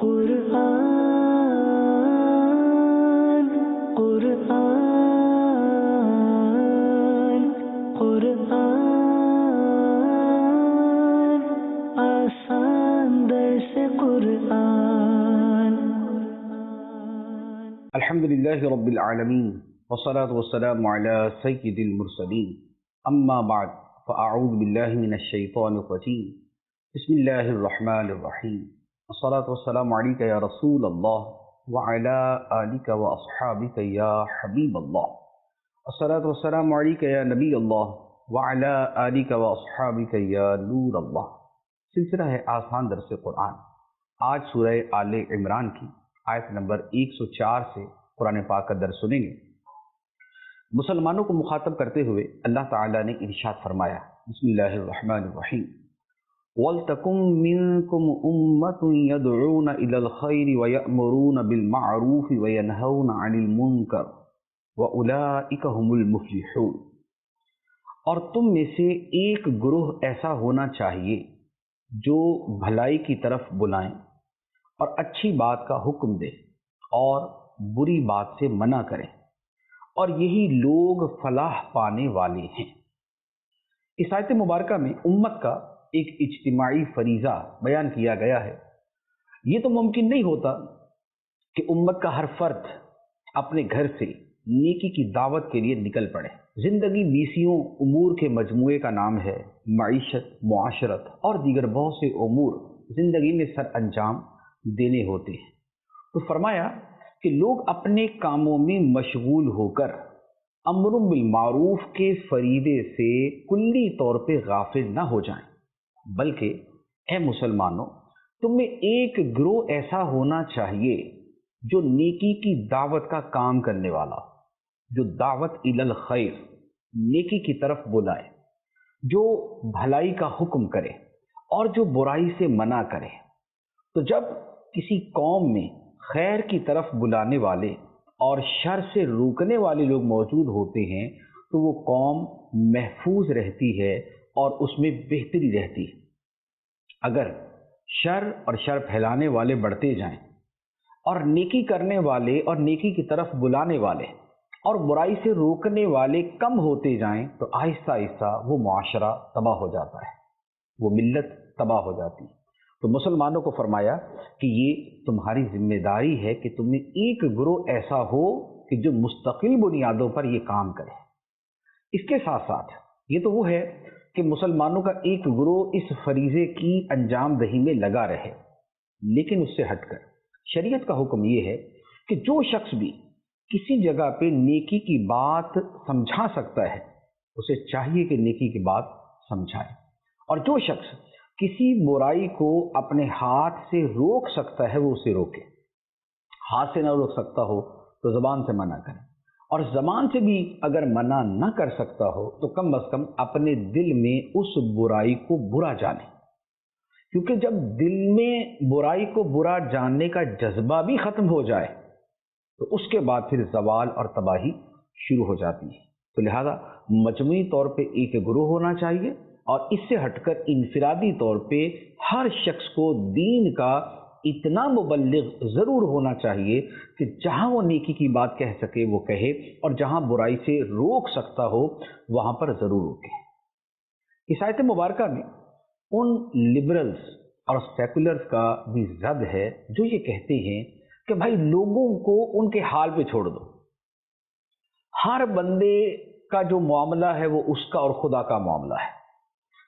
قرآن قرآن قرآن آسان درس قرآن. الحمد لله رب العالمين والصلاة والسلام على سيد المرسلين أما بعد فأعوذ بالله من الشيطان الرجيم بسم الله الرحمن الرحيم الصلاة والسلام عليك يا رسول الله وعلى آلك وأصحابك يا حبيب الله الصلاة والسلام عليك يا نبي الله وعلى آلك وأصحابك يا نور الله. سلسلہ ہے آسان درس قرآن. آج سورہ آل عمران کی آیت نمبر 104 سے قرآن پاک کا درس سنیں گے. مسلمانوں کو مخاطب کرتے ہوئے اللہ تعالیٰ نے ارشاد فرمایا بسم اللہ الرحمن الرحیم وَلْتَكُمْ مِنْكُمْ أُمَّةٌ يَدْعُونَ إِلَى الْخَيْرِ وَيَأْمُرُونَ بِالْمَعْرُوفِ وَيَنْهَوْنَ عَنِ الْمُنْكَرِ وَأُولَئِكَ هُمُ الْمُفْلِحُونَ. اور تم میں سے ایک گروہ ایسا ہونا چاہیے جو بھلائی کی طرف بلائیں اور اچھی بات کا حکم دے اور بری بات سے منع کریں، اور یہی لوگ فلاح پانے والے ہیں. اس آیت مبارکہ میں امت کا ایک اجتماعی فریضہ بیان کیا گیا ہے. یہ تو ممکن نہیں ہوتا کہ امت کا ہر فرد اپنے گھر سے نیکی کی دعوت کے لیے نکل پڑے. زندگی 20 امور کے مجموعے کا نام ہے. معیشت، معاشرت اور دیگر بہت سے امور زندگی میں سر انجام دینے ہوتے ہیں. تو فرمایا کہ لوگ اپنے کاموں میں مشغول ہو کر امر بالمعروف کے فریضے سے کلی طور پہ غافل نہ ہو جائیں، بلکہ اے مسلمانوں تم میں ایک گروہ ایسا ہونا چاہیے جو نیکی کی دعوت کا کام کرنے والا، جو دعوت الی الخیر نیکی کی طرف بلائے، جو بھلائی کا حکم کرے اور جو برائی سے منع کرے. تو جب کسی قوم میں خیر کی طرف بلانے والے اور شر سے روکنے والے لوگ موجود ہوتے ہیں تو وہ قوم محفوظ رہتی ہے اور اس میں بہتری رہتی ہے. اگر شر اور شر پھیلانے والے بڑھتے جائیں اور نیکی کرنے والے اور نیکی کی طرف بلانے والے اور برائی سے روکنے والے کم ہوتے جائیں تو آہستہ آہستہ وہ معاشرہ تباہ ہو جاتا ہے، وہ ملت تباہ ہو جاتی ہے. تو مسلمانوں کو فرمایا کہ یہ تمہاری ذمہ داری ہے کہ تم میں ایک گروہ ایسا ہو کہ جو مستقل بنیادوں پر یہ کام کرے. اس کے ساتھ ساتھ یہ تو وہ ہے کہ مسلمانوں کا ایک گروہ اس فریضے کی انجام دہی میں لگا رہے، لیکن اس سے ہٹ کر شریعت کا حکم یہ ہے کہ جو شخص بھی کسی جگہ پہ نیکی کی بات سمجھا سکتا ہے اسے چاہیے کہ نیکی کی بات سمجھائے، اور جو شخص کسی برائی کو اپنے ہاتھ سے روک سکتا ہے وہ اسے روکے. ہاتھ سے نہ روک سکتا ہو تو زبان سے منع کرے، اور زبان سے بھی اگر منع نہ کر سکتا ہو تو کم از کم اپنے دل میں اس برائی کو برا جانے، کیونکہ جب دل میں برائی کو برا جاننے کا جذبہ بھی ختم ہو جائے تو اس کے بعد پھر زوال اور تباہی شروع ہو جاتی ہے. تو لہذا مجموعی طور پہ ایک گروہ ہونا چاہیے، اور اس سے ہٹ کر انفرادی طور پہ ہر شخص کو دین کا اتنا مبلغ ضرور ہونا چاہیے کہ جہاں وہ نیکی کی بات کہہ سکے وہ کہے، اور جہاں برائی سے روک سکتا ہو وہاں پر ضرور روکے. اس آیت مبارکہ میں ان لبرلز اور سیکولرز کا بھی رد ہے جو یہ کہتے ہیں کہ بھائی لوگوں کو ان کے حال پہ چھوڑ دو، ہر بندے کا جو معاملہ ہے وہ اس کا اور خدا کا معاملہ ہے،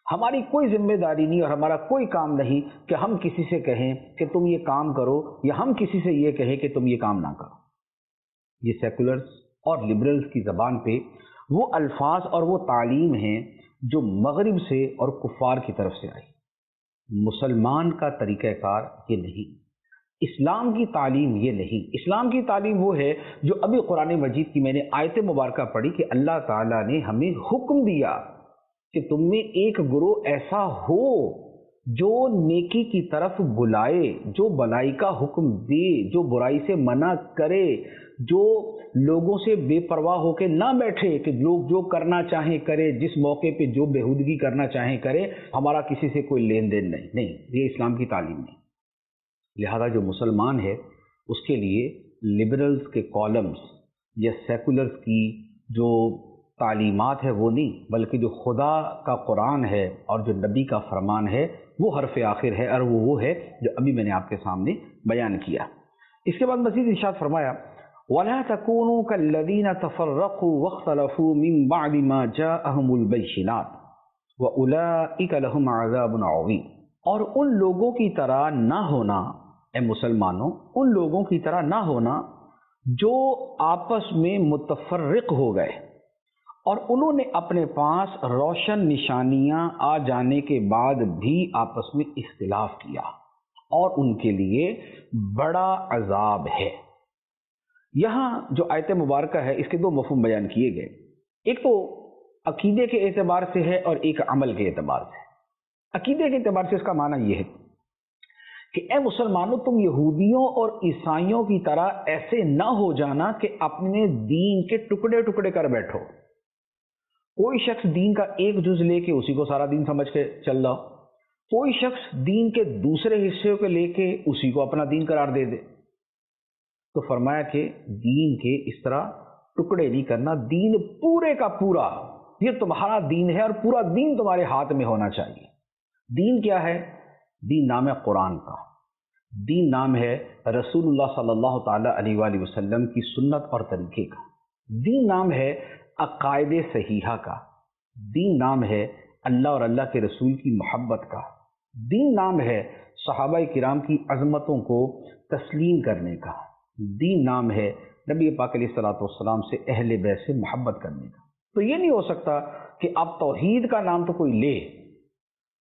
ہماری کوئی ذمہ داری نہیں اور ہمارا کوئی کام نہیں کہ ہم کسی سے کہیں کہ تم یہ کام کرو یا ہم کسی سے یہ کہیں کہ تم یہ کام نہ کرو. یہ سیکولرز اور لبرلز کی زبان پہ وہ الفاظ اور وہ تعلیم ہیں جو مغرب سے اور کفار کی طرف سے آئی. مسلمان کا طریقہ کار یہ نہیں، اسلام کی تعلیم یہ نہیں. اسلام کی تعلیم وہ ہے جو ابھی قرآن مجید کی میں نے آیت مبارکہ پڑھی کہ اللہ تعالیٰ نے ہمیں حکم دیا کہ تم میں ایک گروہ ایسا ہو جو نیکی کی طرف بلائے، جو بلائی کا حکم دے، جو برائی سے منع کرے، جو لوگوں سے بے پرواہ ہو کے نہ بیٹھے کہ لوگ جو کرنا چاہیں کرے، جس موقع پہ جو بےہودگی کرنا چاہیں کرے، ہمارا کسی سے کوئی لین دین نہیں. یہ اسلام کی تعلیم نہیں. لہذا جو مسلمان ہے اس کے لیے لبرلز کے کالمز یا سیکولرز کی جو تعلیمات ہے وہ نہیں، بلکہ جو خدا کا قرآن ہے اور جو نبی کا فرمان ہے وہ حرف آخر ہے، اور وہ ہے جو ابھی میں نے آپ کے سامنے بیان کیا۔ اس کے بعد مزید ارشاد فرمایا وَلَا تَكُونُوا كَالَّذِينَ تَفَرَّقُوا وَاخْتَلَفُوا مِن بَعْدِ مَا جَاءَهُمُ الْبَيِّنَاتُ وَأُولَٰئِكَ لَهُمْ عَذَابٌ عَظِيمٌ، اور ان لوگوں کی طرح نہ ہونا، اے مسلمانوں ان لوگوں کی طرح نہ ہونا جو آپس میں متفرق ہو گئے اور انہوں نے اپنے پاس روشن نشانیاں آ جانے کے بعد بھی آپس میں اختلاف کیا، اور ان کے لیے بڑا عذاب ہے۔ یہاں جو آیت مبارکہ ہے اس کے دو مفہوم بیان کیے گئے، ایک تو عقیدے کے اعتبار سے ہے اور ایک عمل کے اعتبار سے۔ عقیدے کے اعتبار سے اس کا معنی یہ ہے کہ اے مسلمانوں تم یہودیوں اور عیسائیوں کی طرح ایسے نہ ہو جانا کہ اپنے دین کے ٹکڑے ٹکڑے کر بیٹھو۔ کوئی شخص دین کا ایک جز لے کے اسی کو سارا دین سمجھ کے چل رہا، کوئی شخص دین کے دوسرے حصے کو لے کے اسی کو اپنا دین قرار دے دے۔ تو فرمایا کہ دین کے اس طرح ٹکڑے نہیں کرنا، دین پورے کا پورا یہ تمہارا دین ہے اور پورا دین تمہارے ہاتھ میں ہونا چاہیے۔ دین کیا ہے؟ دین نام ہے قرآن کا، دین نام ہے رسول اللہ صلی اللہ تعالی علیہ وآلہ وسلم کی سنت اور طریقے کا، دین نام ہے عقائد صحیحہ کا، دین نام ہے اللہ اور اللہ کے رسول کی محبت کا، دین نام ہے صحابہ کرام کی عظمتوں کو تسلیم کرنے کا، دین نام ہے نبی پاک علیہ الصلوۃ والسلام سے اہل بیت سے محبت کرنے کا۔ تو یہ نہیں ہو سکتا کہ اب توحید کا نام تو کوئی لے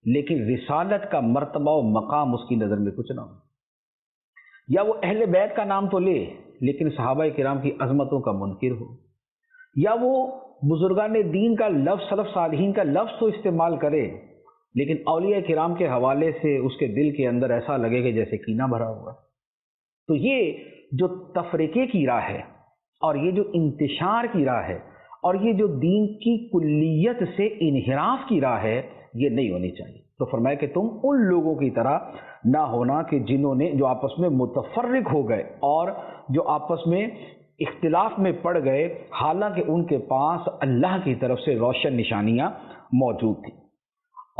لیکن رسالت کا مرتبہ و مقام اس کی نظر میں کچھ نہ ہو، یا وہ اہل بیت کا نام تو لے لیکن صحابہ کرام کی عظمتوں کا منکر ہو، یا وہ بزرگان دین کا لفظ سلف صالحین کا لفظ تو استعمال کرے لیکن اولیاء کرام کے حوالے سے اس کے دل کے اندر ایسا لگے کہ جیسے کینہ بھرا ہوا۔ تو یہ جو تفریقے کی راہ ہے اور یہ جو انتشار کی راہ ہے اور یہ جو دین کی کلیت سے انحراف کی راہ ہے یہ نہیں ہونی چاہیے۔ تو فرمایا کہ تم ان لوگوں کی طرح نہ ہونا کہ جنہوں نے جو آپس میں متفرق ہو گئے اور جو آپس میں اختلاف میں پڑ گئے حالانکہ ان کے پاس اللہ کی طرف سے روشن نشانیاں موجود تھیں۔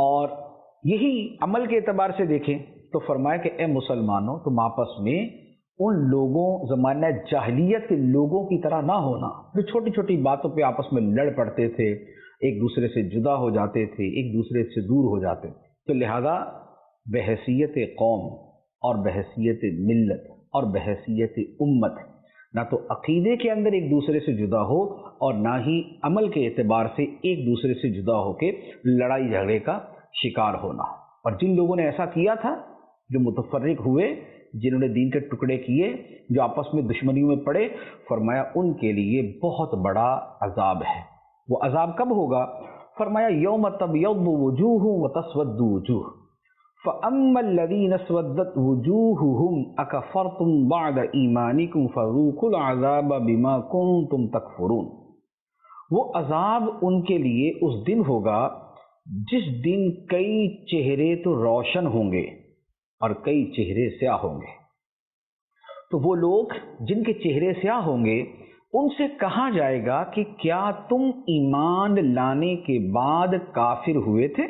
اور یہی عمل کے اعتبار سے دیکھیں تو فرمایا کہ اے مسلمانوں تم آپس میں ان لوگوں زمانہ جاہلیت کے لوگوں کی طرح نہ ہونا جو چھوٹی چھوٹی باتوں پہ آپس میں لڑ پڑتے تھے، ایک دوسرے سے جدا ہو جاتے تھے، ایک دوسرے سے دور ہو جاتے تھے۔ تو لہذا بحیثیت قوم اور بحیثیت ملت اور بحیثیت امت نہ تو عقیدے کے اندر ایک دوسرے سے جدا ہو اور نہ ہی عمل کے اعتبار سے ایک دوسرے سے جدا ہو کے لڑائی جھگڑے کا شکار ہونا۔ اور جن لوگوں نے ایسا کیا تھا، جو متفرق ہوئے، جنہوں نے دین کے ٹکڑے کیے، جو آپس میں دشمنیوں میں پڑے، فرمایا ان کے لیے بہت بڑا عذاب ہے۔ وہ عذاب کب ہوگا؟ فرمایا یوم تبیض وجوہ وتسود وجوہ فَأَمَّا الَّذِينَ اسْوَدَّتْ وُجُوهُهُمْ أَكَفَرْتُمْ بَعْدَ إِيمَانِكُمْ فَذُوقُوا الْعَذَابَ بِمَا كُنْتُمْ تَكْفُرُونَ۔ وہ عذاب ان کے لیے اس دن ہوگا جس دن کئی چہرے تو روشن ہوں گے اور کئی چہرے سیاہ ہوں گے۔ تو وہ لوگ جن کے چہرے سیاہ ہوں گے ان سے کہا جائے گا کہ کیا تم ایمان لانے کے بعد کافر ہوئے تھے؟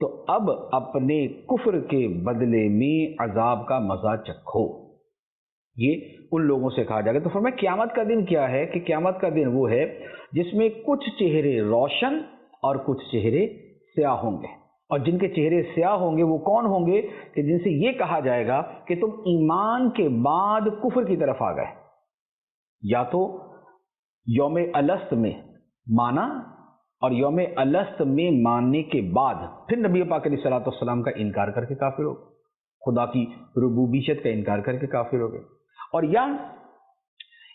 تو اب اپنے کفر کے بدلے میں عذاب کا مزہ چکھو۔ یہ ان لوگوں سے کہا جائے گا۔ تو فرمایا قیامت کا دن کیا ہے کہ قیامت کا دن وہ ہے جس میں کچھ چہرے روشن اور کچھ چہرے سیاہ ہوں گے، اور جن کے چہرے سیاہ ہوں گے وہ کون ہوں گے کہ جن سے یہ کہا جائے گا کہ تم ایمان کے بعد کفر کی طرف آ گئے۔ یا تو یوم الست میں مانا اور یوم الست میں ماننے کے بعد پھر نبی پاک علیہ الصلوۃ والسلام کا انکار کر کے کافر ہو گئے، خدا کی ربوبیت کا انکار کر کے کافر ہو گئے۔ اور یا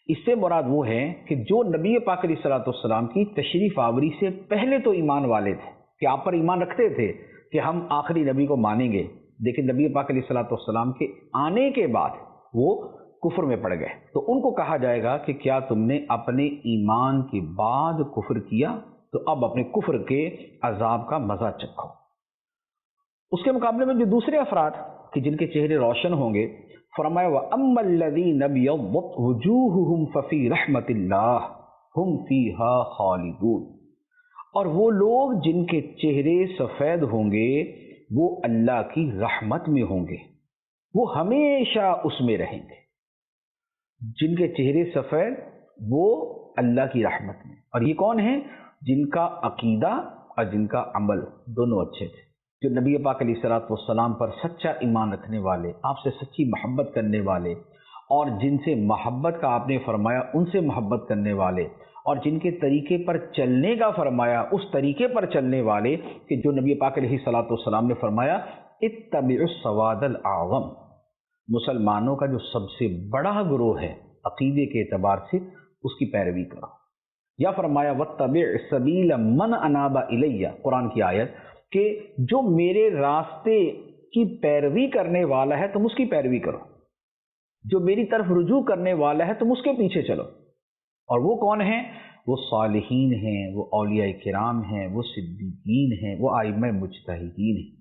اس سے مراد وہ ہے کہ جو نبی پاک علیہ الصلوۃ والسلام کی تشریف آوری سے پہلے تو ایمان والے تھے کہ آپ پر ایمان رکھتے تھے کہ ہم آخری نبی کو مانیں گے، لیکن نبی پاک علیہ الصلوۃ والسلام کے آنے کے بعد وہ کفر میں پڑ گئے، تو ان کو کہا جائے گا کہ کیا تم نے اپنے ایمان کے بعد کفر کیا؟ تو اب اپنے کفر کے عذاب کا مزہ چکھو۔ اس کے مقابلے میں جو دوسرے افراد کہ جن کے چہرے روشن ہوں گے، فرمایا وَأَمَّا الَّذِينَ ابْيَضَّتْ وُجُوهُهُمْ فَفِي رَحْمَةِ اللَّهِ هُمْ فِيهَا خَالِدُونَ، اور وہ لوگ جن کے چہرے سفید ہوں گے وہ اللہ کی رحمت میں ہوں گے، وہ ہمیشہ اس میں رہیں گے۔ جن کے چہرے سفید وہ اللہ کی رحمت میں، اور یہ کون ہیں؟ جن کا عقیدہ اور جن کا عمل دونوں اچھے تھے، جو نبی پاک علیہ الصلوۃ والسلام پر سچا ایمان رکھنے والے، آپ سے سچی محبت کرنے والے، اور جن سے محبت کا آپ نے فرمایا ان سے محبت کرنے والے، اور جن کے طریقے پر چلنے کا فرمایا اس طریقے پر چلنے والے، کہ جو نبی پاک علیہ الصلوۃ والسلام نے فرمایا اتبعوا السواد الاعظم، مسلمانوں کا جو سب سے بڑا گروہ ہے عقیدے کے اعتبار سے اس کی پیروی کرو، یا فرمایا واتبع سبیل من اناب الیہ، قرآن کی آیت کہ جو میرے راستے کی پیروی کرنے والا ہے تم اس کی پیروی کرو، جو میری طرف رجوع کرنے والا ہے تم اس کے پیچھے چلو۔ اور وہ کون ہیں؟ وہ صالحین ہیں، وہ اولیاء کرام ہیں، وہ صدیقین ہیں، وہ ائمہ مجتہدین ہیں۔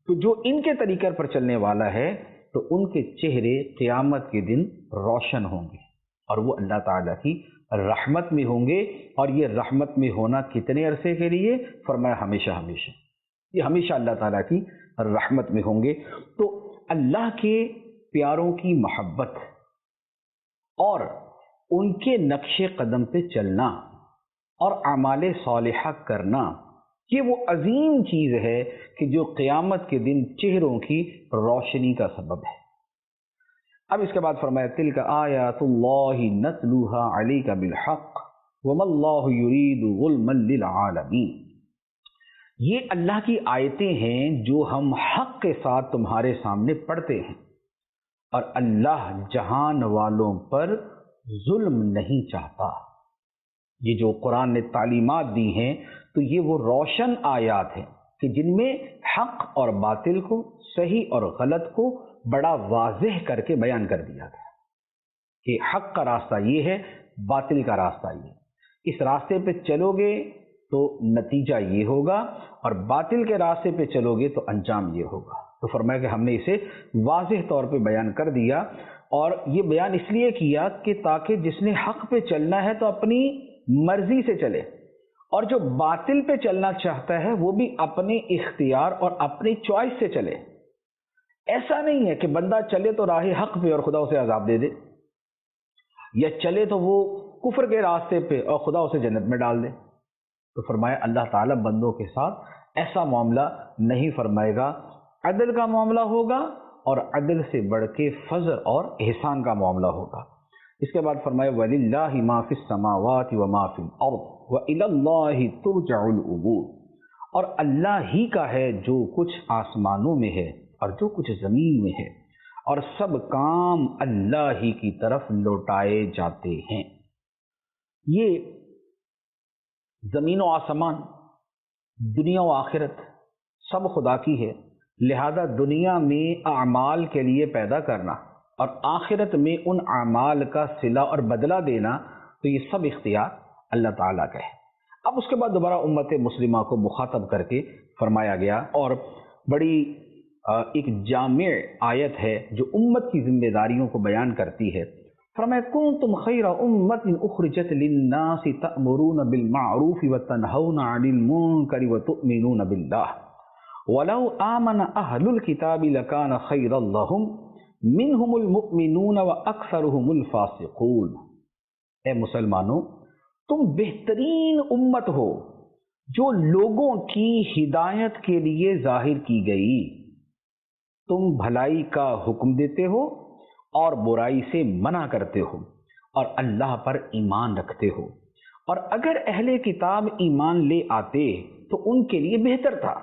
تو جو ان کے طریقے پر چلنے والا ہے تو ان کے چہرے قیامت کے دن روشن ہوں گے، اور وہ اللہ تعالیٰ کی رحمت میں ہوں گے۔ اور یہ رحمت میں ہونا کتنے عرصے کے لیے؟ فرمایا ہمیشہ ہمیشہ، یہ ہمیشہ اللہ تعالیٰ کی رحمت میں ہوں گے۔ تو اللہ کے پیاروں کی محبت اور ان کے نقش قدم پہ چلنا اور اعمال صالحہ کرنا، یہ وہ عظیم چیز ہے کہ جو قیامت کے دن چہروں کی روشنی کا سبب ہے۔ اب اس کے بعد فرمایا تلک آیات اللہ نتلوہا علیک بالحق وما اللہ یرید ظلما للعالمین، یہ اللہ کی آیتیں ہیں جو ہم حق کے ساتھ تمہارے سامنے پڑھتے ہیں، اور اللہ جہان والوں پر ظلم نہیں چاہتا۔ یہ جو قرآن نے تعلیمات دی ہیں تو یہ وہ روشن آیات ہیں کہ جن میں حق اور باطل کو، صحیح اور غلط کو بڑا واضح کر کے بیان کر دیا گیا کہ حق کا راستہ یہ ہے، باطل کا راستہ یہ ہے، اس راستے پہ چلو گے تو نتیجہ یہ ہوگا، اور باطل کے راستے پہ چلو گے تو انجام یہ ہوگا۔ تو فرمایا کہ ہم نے اسے واضح طور پہ بیان کر دیا، اور یہ بیان اس لیے کیا کہ تاکہ جس نے حق پہ چلنا ہے تو اپنی مرضی سے چلے، اور جو باطل پہ چلنا چاہتا ہے وہ بھی اپنے اختیار اور اپنی چوائس سے چلے۔ ایسا نہیں ہے کہ بندہ چلے تو راہ حق پہ اور خدا اسے عذاب دے دے، یا چلے تو وہ کفر کے راستے پہ اور خدا اسے جنت میں ڈال دے۔ تو فرمایا اللہ تعالیٰ بندوں کے ساتھ ایسا معاملہ نہیں فرمائے گا، عدل کا معاملہ ہوگا، اور عدل سے بڑھ کے فضل اور احسان کا معاملہ ہوگا۔ اس کے بعد فرمایا وَلِلَّهِ مَا فِي السَّمَاوَاتِ وَمَا فِي الْأَرْضِ وَإِلَى اللَّهِ تُرْجَعُ الْأُمُورُ، اور اللہ ہی کا ہے جو کچھ آسمانوں میں ہے اور جو کچھ زمین میں ہے، اور سب کام اللہ ہی کی طرف لوٹائے جاتے ہیں۔ یہ زمین و آسمان، دنیا و آخرت سب خدا کی ہے، لہذا دنیا میں اعمال کے لیے پیدا کرنا اور آخرت میں ان اعمال کا صلہ اور بدلہ دینا، تو یہ سب اختیار اللہ تعالیٰ کا ہے۔ اب اس کے بعد دوبارہ امت مسلمہ کو مخاطب کر کے فرمایا گیا، اور بڑی ایک جامع آیت ہے جو امت کی ذمہ داریوں کو بیان کرتی ہے۔ فرمایا کنتم خیر امت اخرجت للناس تأمرون بالمعروف وتنہون عن المنکر وتؤمنون باللہ وَلَوْ آمَنَ أَهْلُ الْكِتَابِ لَكَانَ خَيْرًا لَهُمْ مِنْهُمُ الْمُؤْمِنُونَ وَأَكْثَرُهُمُ الْفَاسِقُونَ، اے مسلمانوں تم بہترین امت ہو جو لوگوں کی ہدایت کے لیے ظاہر کی گئی، تم بھلائی کا حکم دیتے ہو اور برائی سے منع کرتے ہو، اور اللہ پر ایمان رکھتے ہو، اور اگر اہل کتاب ایمان لے آتے تو ان کے لیے بہتر تھا،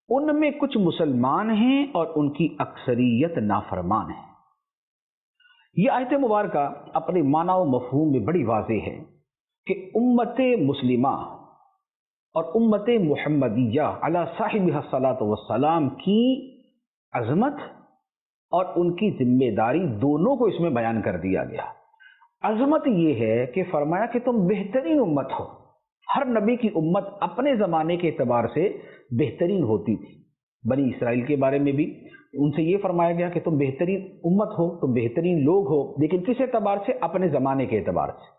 ان میں کچھ مسلمان ہیں اور ان کی اکثریت نافرمان ہے۔ یہ آیت مبارکہ اپنے معنی و مفہوم میں بڑی واضح ہے کہ امت مسلمہ اور امت محمدیہ علی صاحبہ الصلاۃ والسلام کی عظمت اور ان کی ذمہ داری دونوں کو اس میں بیان کر دیا گیا۔ عظمت یہ ہے کہ فرمایا کہ تم بہترین امت ہو، ہر نبی کی امت اپنے زمانے کے اعتبار سے بہترین ہوتی تھی، بنی اسرائیل کے بارے میں بھی ان سے یہ فرمایا گیا کہ تم بہترین امت ہو، تم بہترین لوگ ہو، لیکن کس اعتبار سے؟ اپنے زمانے کے اعتبار سے۔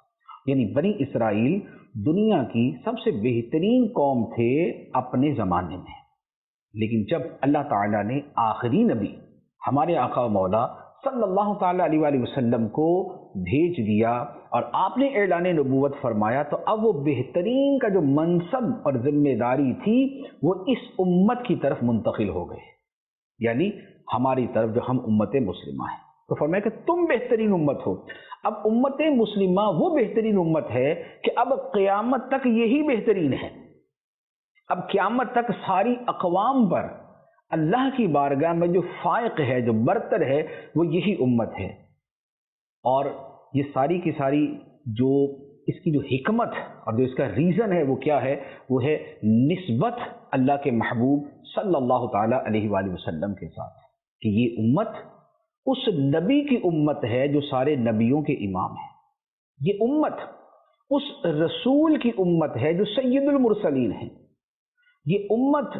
یعنی بنی اسرائیل دنیا کی سب سے بہترین قوم تھے اپنے زمانے میں، لیکن جب اللہ تعالیٰ نے آخری نبی ہمارے آقا و مولا صلی اللہ تعالیٰ علیہ وآلہ وسلم کو بھیج دیا اور آپ نے اعلان نبوت فرمایا، تو اب وہ بہترین کا جو منصب اور ذمہ داری تھی وہ اس امت کی طرف منتقل ہو گئے، یعنی ہماری طرف جو ہم امت مسلمہ ہیں۔ تو فرمایا کہ تم بہترین امت ہو۔ اب امت مسلمہ وہ بہترین امت ہے کہ اب قیامت تک یہی بہترین ہے۔ اب قیامت تک ساری اقوام پر اللہ کی بارگاہ میں جو فائق ہے، جو برتر ہے، وہ یہی امت ہے۔ اور یہ ساری کی ساری جو اس کی جو حکمت اور جو اس کا ریزن ہے وہ کیا ہے؟ وہ ہے نسبت اللہ کے محبوب صلی اللہ تعالیٰ علیہ وآلہ وسلم کے ساتھ، کہ یہ امت اس نبی کی امت ہے جو سارے نبیوں کے امام ہے، یہ امت اس رسول کی امت ہے جو سید المرسلین ہے، یہ امت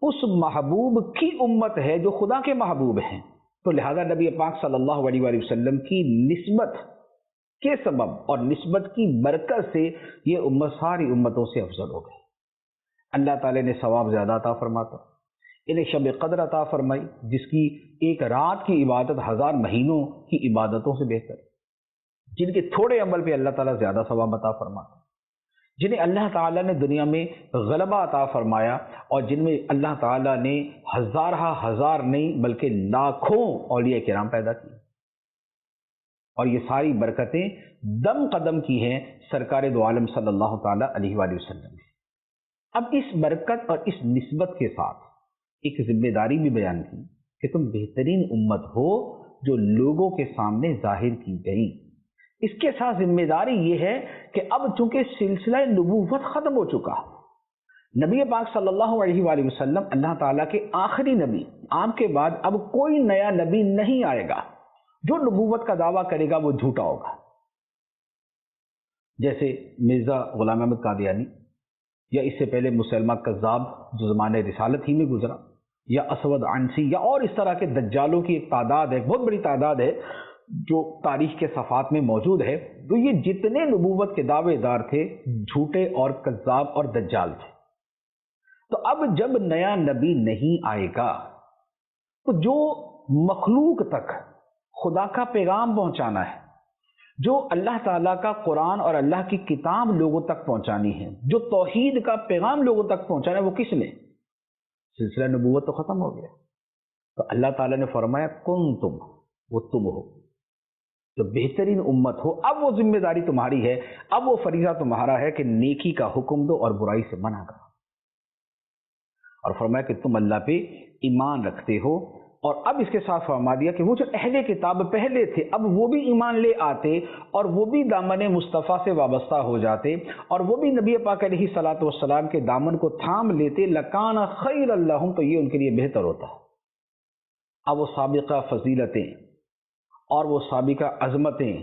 اس محبوب کی امت ہے جو خدا کے محبوب ہیں۔ تو لہذا نبی پاک صلی اللہ علیہ وآلہ وسلم کی نسبت کے سبب اور نسبت کی برکت سے یہ امت ساری امتوں سے افضل ہو گئی۔ اللہ تعالی نے ثواب زیادہ عطا فرماتا، انہیں شب قدر عطا فرمائی جس کی ایک رات کی عبادت 1000 مہینوں کی عبادتوں سے بہتر، جن کے تھوڑے عمل پہ اللہ تعالیٰ زیادہ ثواب عطا فرماتا، جنہیں اللہ تعالیٰ نے دنیا میں غلبہ عطا فرمایا اور جن میں اللہ تعالیٰ نے ہزار نہیں بلکہ لاکھوں اولیاء کرام پیدا کی، اور یہ ساری برکتیں دم قدم کی ہیں سرکار دو عالم صلی اللہ تعالیٰ علیہ وآلہ وسلم نے۔ اب اس برکت اور اس نسبت کے ساتھ ایک ذمہ داری بھی بیان کی کہ تم بہترین امت ہو جو لوگوں کے سامنے ظاہر کی گئی۔ اس کے ساتھ ذمہ داری یہ ہے کہ اب چونکہ سلسلہ نبوت ختم ہو چکا، نبی پاک صلی اللہ علیہ وآلہ وسلم اللہ تعالیٰ کے آخری نبی، آپ کے بعد اب کوئی نیا نبی نہیں آئے گا۔ جو نبوت کا دعویٰ کرے گا وہ جھوٹا ہوگا، جیسے مرزا غلام احمد قادیانی، یا اس سے پہلے مسلمہ کذاب جو زمانے رسالت ہی میں گزرا، یا اسود عنسی، یا اور اس طرح کے دجالوں کی ایک تعداد ہے، بہت بڑی تعداد ہے جو تاریخ کے صفحات میں موجود ہے۔ تو یہ جتنے نبوت کے دعوے دار تھے جھوٹے اور کذاب اور دجال تھے۔ تو اب جب نیا نبی نہیں آئے گا تو جو مخلوق تک خدا کا پیغام پہنچانا ہے، جو اللہ تعالیٰ کا قرآن اور اللہ کی کتاب لوگوں تک پہنچانی ہے، جو توحید کا پیغام لوگوں تک پہنچانا ہے، وہ کس نے؟ سلسلہ نبوت تو ختم ہو گیا۔ تو اللہ تعالیٰ نے فرمایا کنتم، وہ تم ہو جو بہترین امت ہو۔ اب وہ ذمہ داری تمہاری ہے، اب وہ فریضہ تمہارا ہے کہ نیکی کا حکم دو اور برائی سے منع کرو۔ اور فرمایا کہ تم اللہ پہ ایمان رکھتے ہو، اور اب اس کے ساتھ فرما دیا کہ وہ جو اہل کتاب پہلے تھے اب وہ بھی ایمان لے آتے اور وہ بھی دامن مصطفیٰ سے وابستہ ہو جاتے اور وہ بھی نبی پاک علیہ الصلوۃ والسلام کے دامن کو تھام لیتے، لکان خیر اللہم، تو یہ ان کے لیے بہتر ہوتا۔ اب وہ سابقہ فضیلتیں اور وہ سابقہ عظمتیں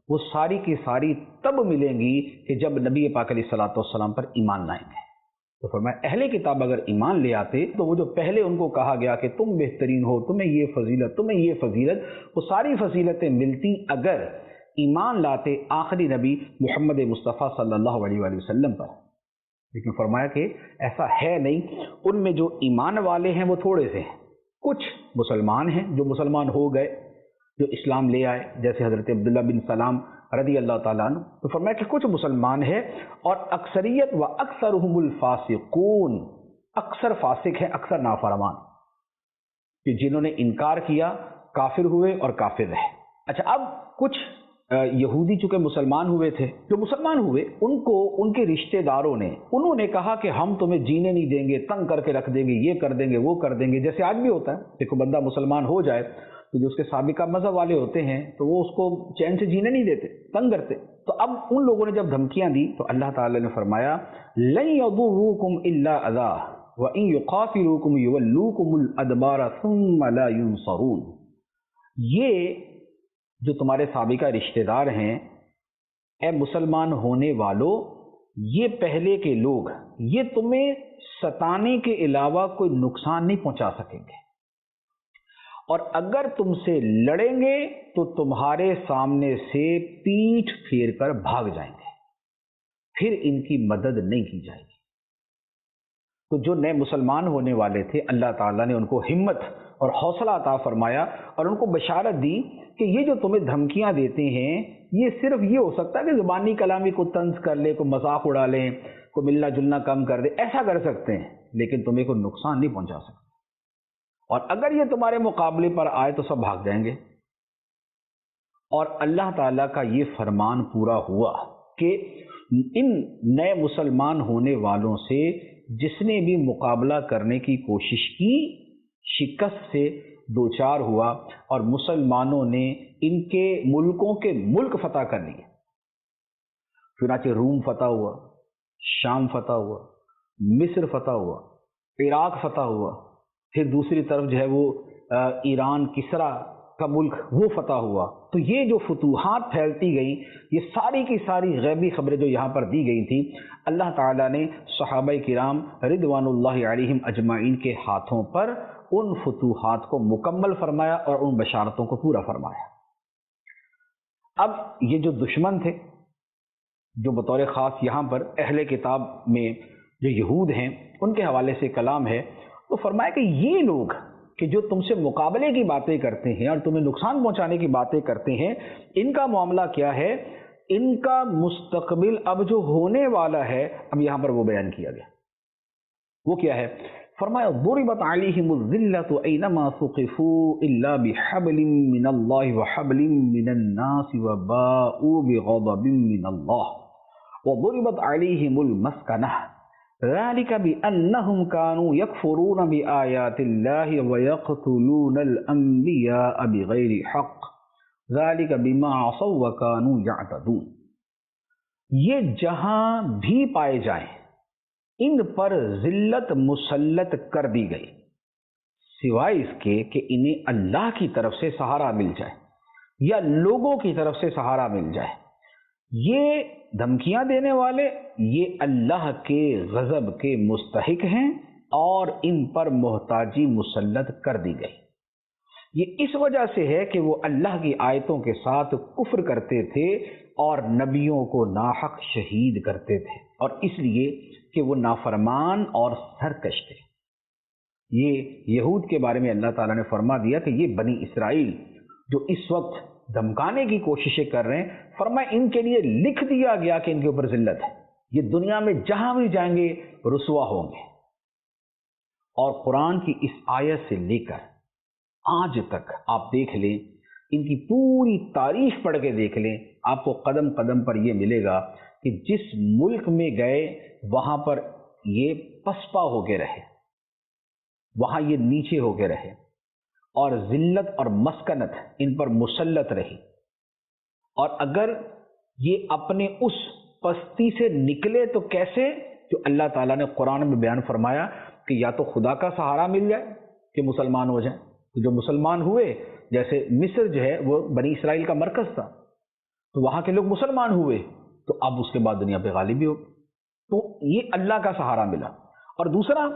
وہ ساری کی ساری تب ملیں گی کہ جب نبی پاک علیہ الصلوۃ والسلام پر ایمان لائیں گے۔ تو فرمایا اہل کتاب اگر ایمان لے آتے تو وہ جو پہلے ان کو کہا گیا کہ تم بہترین ہو، تمہیں یہ فضیلت، تمہیں یہ فضیلت، وہ ساری فضیلتیں ملتی اگر ایمان لاتے آخری نبی محمد مصطفیٰ صلی اللہ علیہ وآلہ وسلم پر۔ لیکن فرمایا کہ ایسا ہے نہیں، ان میں جو ایمان والے ہیں وہ تھوڑے سے ہیں، کچھ مسلمان ہیں جو مسلمان ہو گئے، جو اسلام لے آئے، جیسے حضرت عبداللہ بن سلام رضی اللہ تعالیٰ عنہ۔ تو فرمایا کہ کچھ مسلمان ہیں اور اکثریت و اکثرهم الفاسقون، اکثر فاسق ہیں، اکثر نافرمان، کہ جنہوں نے انکار کیا کافر ہوئے اور کافر رہے۔ اچھا، اب کچھ یہودی چونکہ مسلمان ہوئے تھے، جو مسلمان ہوئے ان کو ان کے رشتہ داروں نے انہوں نے کہا کہ ہم تمہیں جینے نہیں دیں گے، تنگ کر کے رکھ دیں گے، یہ کر دیں گے، وہ کر دیں گے، جیسے آج بھی ہوتا ہے کہ کوئی بندہ مسلمان ہو جائے تو جو اس کے سابقہ مذہب والے ہوتے ہیں تو وہ اس کو چین سے جینے نہیں دیتے، تنگ کرتے۔ تو اب ان لوگوں نے جب دھمکیاں دی تو اللہ تعالیٰ نے فرمایا لن يضروكم الا اذى وان يقاتلوكم يولوكم الادبار ثم لا ينصرون۔ یہ جو تمہارے سابقہ رشتہ دار ہیں، اے مسلمان ہونے والوں، یہ پہلے کے لوگ یہ تمہیں ستانے کے علاوہ کوئی نقصان نہیں پہنچا سکیں گے، اور اگر تم سے لڑیں گے تو تمہارے سامنے سے پیٹھ پھیر کر بھاگ جائیں گے، پھر ان کی مدد نہیں کی جائے گی۔ تو جو نئے مسلمان ہونے والے تھے، اللہ تعالیٰ نے ان کو ہمت اور حوصلہ عطا فرمایا اور ان کو بشارت دی کہ یہ جو تمہیں دھمکیاں دیتے ہیں یہ صرف یہ ہو سکتا ہے کہ زبانی کلامی کو طنز کر لے، کو مذاق اڑا لیں، کو ملنا جلنا کم کر دے، ایسا کر سکتے ہیں، لیکن تمہیں کوئی نقصان نہیں پہنچا سکتے، اور اگر یہ تمہارے مقابلے پر آئے تو سب بھاگ جائیں گے۔ اور اللہ تعالیٰ کا یہ فرمان پورا ہوا کہ ان نئے مسلمان ہونے والوں سے جس نے بھی مقابلہ کرنے کی کوشش کی شکست سے دوچار ہوا، اور مسلمانوں نے ان کے ملکوں کے ملک فتح کر لیے۔ چنانچہ روم فتح ہوا، شام فتح ہوا، مصر فتح ہوا، عراق فتح ہوا، پھر دوسری طرف جو ہے وہ ایران کسرا کا ملک وہ فتح ہوا۔ تو یہ جو فتوحات پھیلتی گئیں، یہ ساری کی ساری غیبی خبریں جو یہاں پر دی گئی تھیں، اللہ تعالیٰ نے صحابہ کرام رضوان اللہ علیہم اجمعین کے ہاتھوں پر ان فتوحات کو مکمل فرمایا اور ان بشارتوں کو پورا فرمایا۔ اب یہ جو دشمن تھے، جو بطور خاص یہاں پر اہل کتاب میں جو یہود ہیں ان کے حوالے سے کلام ہے، تو فرمایا کہ یہ لوگ کہ جو تم سے مقابلے کی باتیں کرتے ہیں اور تمہیں نقصان پہنچانے کی باتیں کرتے ہیں، ان کا معاملہ کیا ہے، ان کا مستقبل اب جو ہونے والا ہے، اب یہاں پر وہ بیان کیا گیا۔ وہ کیا ہے؟ فرمایا ضربت علیہم الذلۃ اینما ثقفوا الا بحبل من اللہ وحبل من الناس وباؤوا بغضب من اللہ وضربت علیہم المسکنہ ذلك بأنهم كانوا يكفرون بآيات الله ويقتلون الأنبياء بغير حق ذلك بما عصوا وكانوا يعتدون۔ یہ جہاں بھی پائے جائیں ان پر ذلت مسلط کر دی گئی، سوائے اس کے کہ انہیں اللہ کی طرف سے سہارا مل جائے یا لوگوں کی طرف سے سہارا مل جائے۔ یہ دھمکیاں دینے والے یہ اللہ کے غضب کے مستحق ہیں اور ان پر محتاجی مسلط کر دی گئی۔ یہ اس وجہ سے ہے کہ وہ اللہ کی آیتوں کے ساتھ کفر کرتے تھے اور نبیوں کو ناحق شہید کرتے تھے، اور اس لیے کہ وہ نافرمان اور سرکش تھے۔ یہ یہود کے بارے میں اللہ تعالیٰ نے فرما دیا کہ یہ بنی اسرائیل جو اس وقت دھمکانے کی کوششیں کر رہے ہیں، فرمایا ان کے لیے لکھ دیا گیا کہ ان کے اوپر ذلت ہے، یہ دنیا میں جہاں بھی جائیں گے رسوا ہوں گے۔ اور قرآن کی اس آیت سے لے کر آج تک آپ دیکھ لیں، ان کی پوری تاریخ پڑھ کے دیکھ لیں، آپ کو قدم قدم پر یہ ملے گا کہ جس ملک میں گئے وہاں پر یہ پسپا ہو کے رہے، وہاں یہ نیچے ہو کے رہے، اور ذلت اور مسکنت ان پر مسلط رہی۔ اور اگر یہ اپنے اس پستی سے نکلے تو کیسے؟ جو اللہ تعالیٰ نے قرآن میں بیان فرمایا کہ یا تو خدا کا سہارا مل جائے کہ مسلمان ہو جائیں، تو جو مسلمان ہوئے، جیسے مصر جو ہے وہ بنی اسرائیل کا مرکز تھا، تو وہاں کے لوگ مسلمان ہوئے تو اب اس کے بعد دنیا پہ غالب بھی ہو، تو یہ اللہ کا سہارا ملا۔ اور دوسرا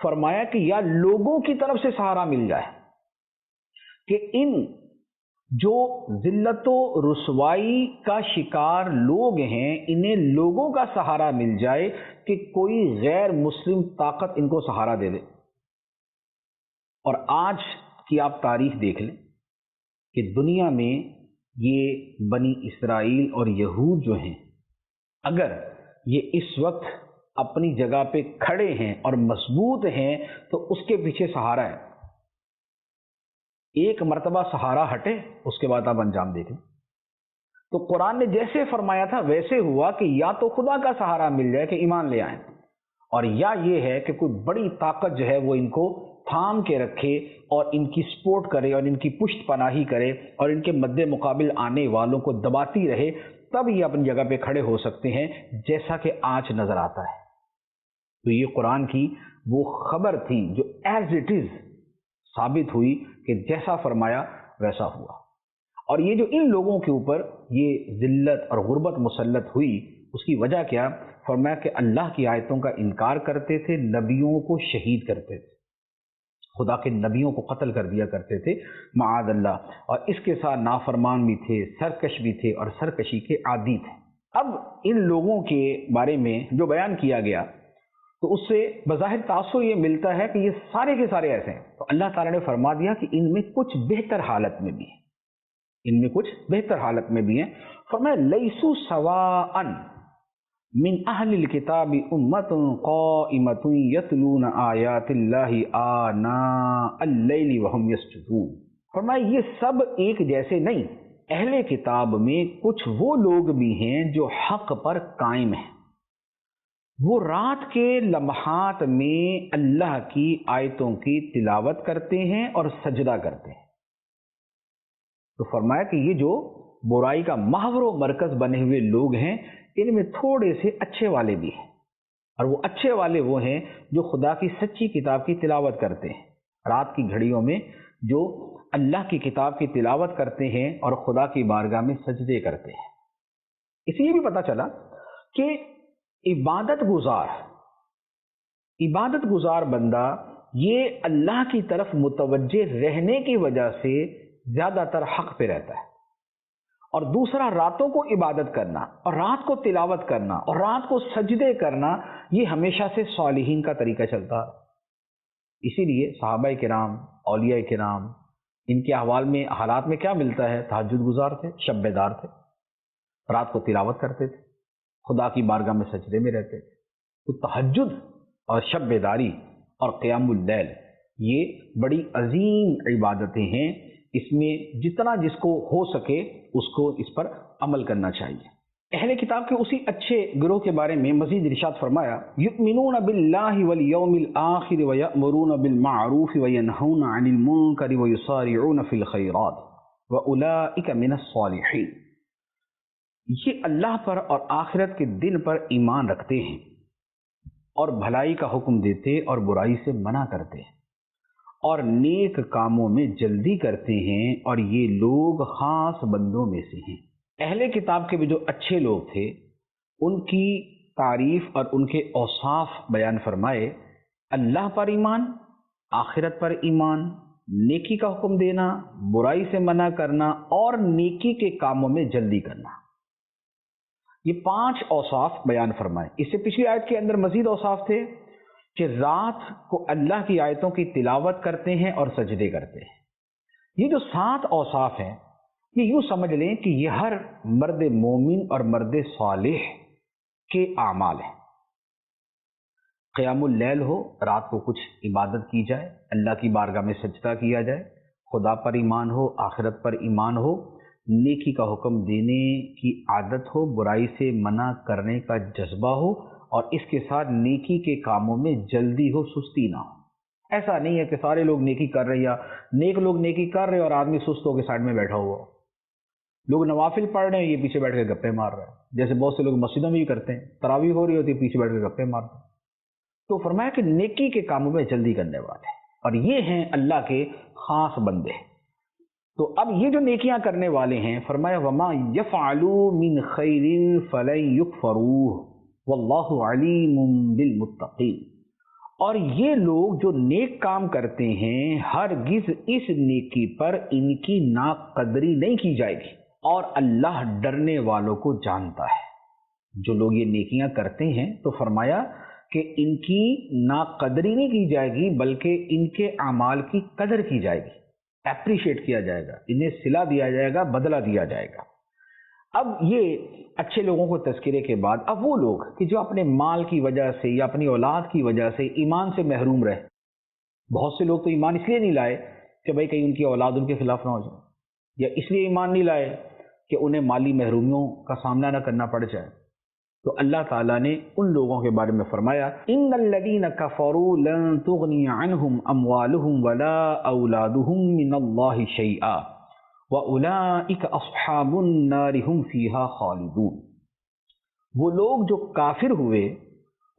فرمایا کہ یا لوگوں کی طرف سے سہارا مل جائے کہ ان جو ذلت و رسوائی کا شکار لوگ ہیں انہیں لوگوں کا سہارا مل جائے کہ کوئی غیر مسلم طاقت ان کو سہارا دے دے۔ اور آج کی آپ تاریخ دیکھ لیں کہ دنیا میں یہ بنی اسرائیل اور یہود جو ہیں، اگر یہ اس وقت اپنی جگہ پہ کھڑے ہیں اور مضبوط ہیں تو اس کے پیچھے سہارا ہے۔ ایک مرتبہ سہارا ہٹے، اس کے بعد آپ انجام دیکھیں۔ تو قرآن نے جیسے فرمایا تھا ویسے ہوا کہ یا تو خدا کا سہارا مل جائے کہ ایمان لے آئیں، اور یا یہ ہے کہ کوئی بڑی طاقت جو ہے وہ ان کو تھام کے رکھے اور ان کی سپورٹ کرے اور ان کی پشت پناہی کرے اور ان کے مد مقابل آنے والوں کو دباتی رہے، تب یہ اپنی جگہ پہ کھڑے ہو سکتے ہیں، جیسا کہ آج نظر آتا ہے۔ تو یہ قرآن کی وہ خبر تھی جو ایز اٹ از ثابت ہوئی کہ جیسا فرمایا ویسا ہوا۔ اور یہ جو ان لوگوں کے اوپر یہ ذلت اور غربت مسلط ہوئی، اس کی وجہ کیا؟ فرمایا کہ اللہ کی آیتوں کا انکار کرتے تھے، نبیوں کو شہید کرتے تھے، خدا کے نبیوں کو قتل کر دیا کرتے تھے معاذ اللہ، اور اس کے ساتھ نافرمان بھی تھے، سرکش بھی تھے اور سرکشی کے عادی تھے۔ اب ان لوگوں کے بارے میں جو بیان کیا گیا تو اس سے بظاہر تاثر یہ ملتا ہے کہ یہ سارے کے سارے ایسے ہیں، تو اللہ تعالیٰ نے فرما دیا کہ ان میں کچھ بہتر حالت میں بھی ہیں، ان میں کچھ بہتر حالت میں بھی ہیں۔ فرمایا لیسو سواء من اہل الکتاب امت قائمۃ یتلون آیات اللہ آناء اللیل وہم یسجدون۔ فرمایا یہ سب ایک جیسے نہیں، اہل کتاب میں کچھ وہ لوگ بھی ہیں جو حق پر قائم ہیں، وہ رات کے لمحات میں اللہ کی آیتوں کی تلاوت کرتے ہیں اور سجدہ کرتے ہیں۔ تو فرمایا کہ یہ جو برائی کا محور و مرکز بنے ہوئے لوگ ہیں، ان میں تھوڑے سے اچھے والے بھی ہیں، اور وہ اچھے والے وہ ہیں جو خدا کی سچی کتاب کی تلاوت کرتے ہیں، رات کی گھڑیوں میں جو اللہ کی کتاب کی تلاوت کرتے ہیں اور خدا کی بارگاہ میں سجدے کرتے ہیں۔ اس لیے بھی پتہ چلا کہ عبادت گزار بندہ یہ اللہ کی طرف متوجہ رہنے کی وجہ سے زیادہ تر حق پہ رہتا ہے، اور دوسرا راتوں کو عبادت کرنا اور رات کو تلاوت کرنا اور رات کو سجدے کرنا یہ ہمیشہ سے صالحین کا طریقہ چلتا ہے۔ اسی لیے صحابہ کرام، اولیاء کرام، ان کے احوال میں حالات میں کیا ملتا ہے؟ تہجد گزار تھے، شب بیدار تھے، رات کو تلاوت کرتے تھے، خدا کی بارگاہ میں سجدے میں رہتے تھے۔ تو تہجد اور شب بیداری اور قیام اللیل یہ بڑی عظیم عبادتیں ہیں، اس میں جتنا جس کو ہو سکے اس کو اس پر عمل کرنا چاہیے۔ اہل کتاب کے اسی اچھے گروہ کے بارے میں مزید ارشاد فرمایا، یؤمنون باللہ والیوم الآخر ویأمرون بالمعروف وینہون عن المنکر ویسارعون فی الخیرات واولئک من الصالحین۔ یہ اللہ پر اور آخرت کے دن پر ایمان رکھتے ہیں اور بھلائی کا حکم دیتے اور برائی سے منع کرتے ہیں اور نیک کاموں میں جلدی کرتے ہیں، اور یہ لوگ خاص بندوں میں سے ہیں۔ اہل کتاب کے بھی جو اچھے لوگ تھے ان کی تعریف اور ان کے اوصاف بیان فرمائے، اللہ پر ایمان، آخرت پر ایمان، نیکی کا حکم دینا، برائی سے منع کرنا اور نیکی کے کاموں میں جلدی کرنا، یہ 5 اوصاف بیان فرمائے۔ اس سے پچھلی آیت کے اندر مزید اوصاف تھے کہ رات کو اللہ کی آیتوں کی تلاوت کرتے ہیں اور سجدے کرتے ہیں۔ یہ جو 7 اوصاف ہیں یہ یوں سمجھ لیں کہ یہ ہر مرد مومن اور مرد صالح کے اعمال ہیں۔ قیام اللیل ہو، رات کو کچھ عبادت کی جائے، اللہ کی بارگاہ میں سجدہ کیا جائے، خدا پر ایمان ہو، آخرت پر ایمان ہو، نیکی کا حکم دینے کی عادت ہو، برائی سے منع کرنے کا جذبہ ہو، اور اس کے ساتھ نیکی کے کاموں میں جلدی ہو، سستی نہ ہو۔ ایسا نہیں ہے کہ سارے لوگ نیکی کر رہے یا نیک لوگ نیکی کر رہے اور آدمی سست ہو کے سائڈ میں بیٹھا ہوا ہو۔ لوگ نوافل پڑھ رہے ہیں، یہ پیچھے بیٹھ کے گپے مار رہے ہیں، جیسے بہت سے لوگ مسجدوں میں بھی کرتے ہیں، تراویح ہو رہی ہوتی ہے پیچھے بیٹھ کے گپے مارتے ہیں۔ تو فرمایا کہ نیکی کے کاموں میں جلدی کرنے والے ہیں، اور یہ ہیں اللہ کے خاص بندے۔ تو اب یہ جو نیکیاں کرنے والے ہیں، فرمایا وما یفعلوا من خیر فلن یکفروہ واللہ علیم بالمتقین، اور یہ لوگ جو نیک کام کرتے ہیں ہرگز اس نیکی پر ان کی ناقدری نہیں کی جائے گی، اور اللہ ڈرنے والوں کو جانتا ہے۔ جو لوگ یہ نیکیاں کرتے ہیں تو فرمایا کہ ان کی ناقدری نہیں کی جائے گی بلکہ ان کے اعمال کی قدر کی جائے گی، اپریشیٹ کیا جائے گا، انہیں صلہ دیا جائے گا، بدلہ دیا جائے گا۔ اب یہ اچھے لوگوں کو تذکرے کے بعد اب وہ لوگ کہ جو اپنے مال کی وجہ سے یا اپنی اولاد کی وجہ سے ایمان سے محروم رہے، بہت سے لوگ تو ایمان اس لیے نہیں لائے کہ بھئی کہیں ان کی اولاد ان کے خلاف نہ ہو جائے، یا اس لیے ایمان نہیں لائے کہ انہیں مالی محرومیوں کا سامنا نہ کرنا پڑ جائے۔ تو اللہ تعالیٰ نے ان لوگوں کے بارے میں فرمایا ان الذین کفروا لن تغنی عنہم اموالہم ولا اولادہم من اللہ شیئا وَأُولَئِكَ أَصْحَابُ النَّارِ هُمْ فِيهَا خَالِدُونَ۔ وہ لوگ جو کافر ہوئے